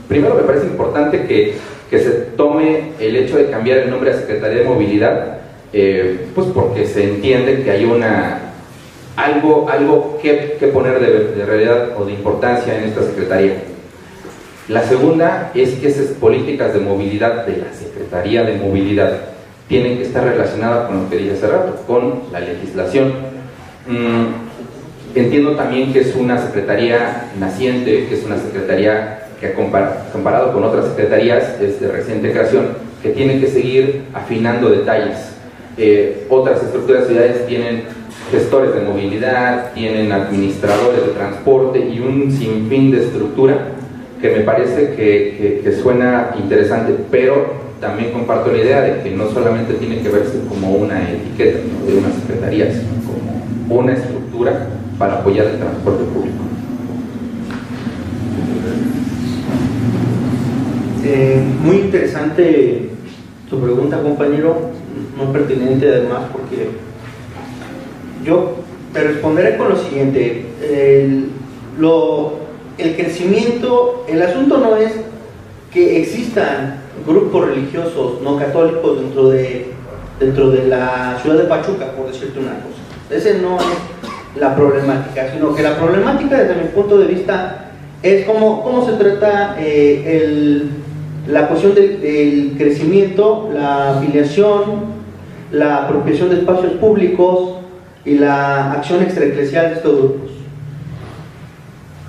primero me parece importante que se tome el hecho de cambiar el nombre a Secretaría de Movilidad, pues porque se entiende que hay algo que poner de realidad o de importancia en esta Secretaría. La segunda es que esas políticas de movilidad de la Secretaría de Movilidad tienen que estar relacionadas con lo que dije hace rato, con la legislación. Entiendo también que es una secretaría naciente, que es una secretaría que comparado con otras secretarías es de reciente creación, que tiene que seguir afinando detalles. Otras estructuras de ciudades tienen gestores de movilidad, tienen administradores de transporte y un sinfín de estructura que me parece que suena interesante, pero también comparto la idea de que no solamente tiene que verse como una etiqueta, ¿no?, de una secretaría, sino como una estructura para apoyar el transporte público. Muy interesante tu pregunta, compañero, muy pertinente además, porque yo te responderé con lo siguiente. El crecimiento, el asunto no es que existan grupos religiosos no católicos dentro de la ciudad de Pachuca, por decirte una cosa. Ese no es la problemática, sino que la problemática desde mi punto de vista es cómo se trata la cuestión del crecimiento, la afiliación, la apropiación de espacios públicos y la acción extraeclesial de estos grupos.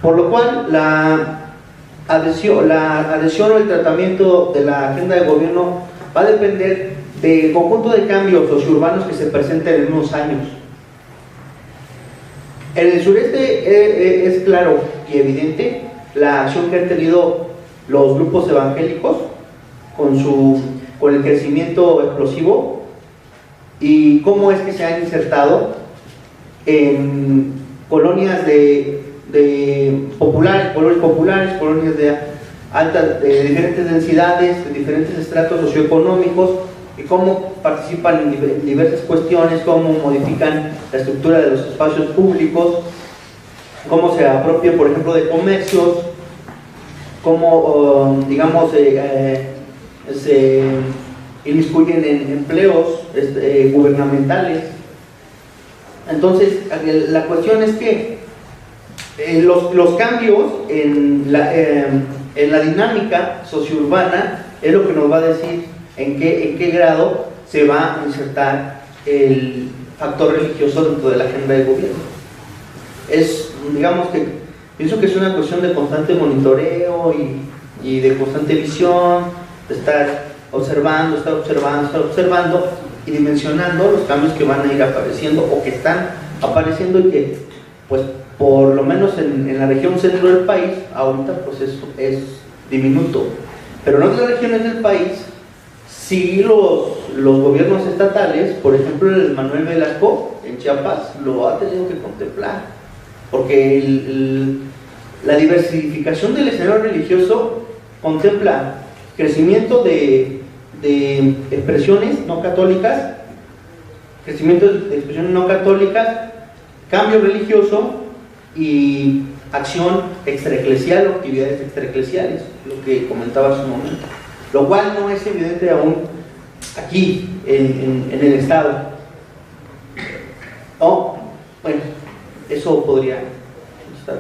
Por lo cual, la adhesión o el tratamiento de la agenda de gobierno va a depender del conjunto de cambios sociourbanos que se presenten en unos años. En el sureste es claro y evidente la acción que han tenido los grupos evangélicos con el crecimiento explosivo y cómo es que se han insertado en colonias colonias populares, colonias de diferentes densidades, de diferentes estratos socioeconómicos, y cómo participan en diversas cuestiones, cómo modifican la estructura de los espacios públicos, cómo se apropian, por ejemplo, de comercios, cómo, digamos, se inmiscuyen en empleos gubernamentales. Entonces, la cuestión es que los cambios en la dinámica sociourbana es lo que nos va a decir en qué grado se va a insertar el factor religioso dentro de la agenda de gobierno. Digamos que pienso que es una cuestión de constante monitoreo y de constante visión, de estar observando y dimensionando los cambios que van a ir apareciendo o que están apareciendo y que pues por lo menos en la región centro del país, ahorita pues es diminuto. Pero en otras regiones del país, sí los gobiernos estatales, por ejemplo el Manuel Velasco en Chiapas, lo ha tenido que contemplar, porque la diversificación del escenario religioso contempla crecimiento de expresiones no católicas, cambio religioso y acción extraeclesial o actividades extraeclesiales, lo que comentaba hace un momento, lo cual no es evidente aún aquí en el Estado. Bueno, eso podría contestar.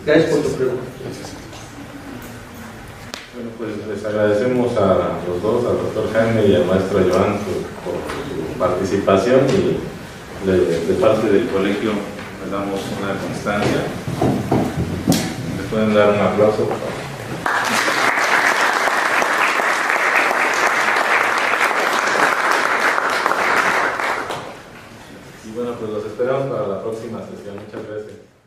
Gracias por tu pregunta. Bueno, pues les agradecemos a los dos, al doctor Jaime y al maestro Joan por su participación, y de parte del colegio les damos una constancia. ¿Les pueden dar un aplauso, por favor? Y bueno, pues los esperamos para la próxima sesión. Muchas gracias.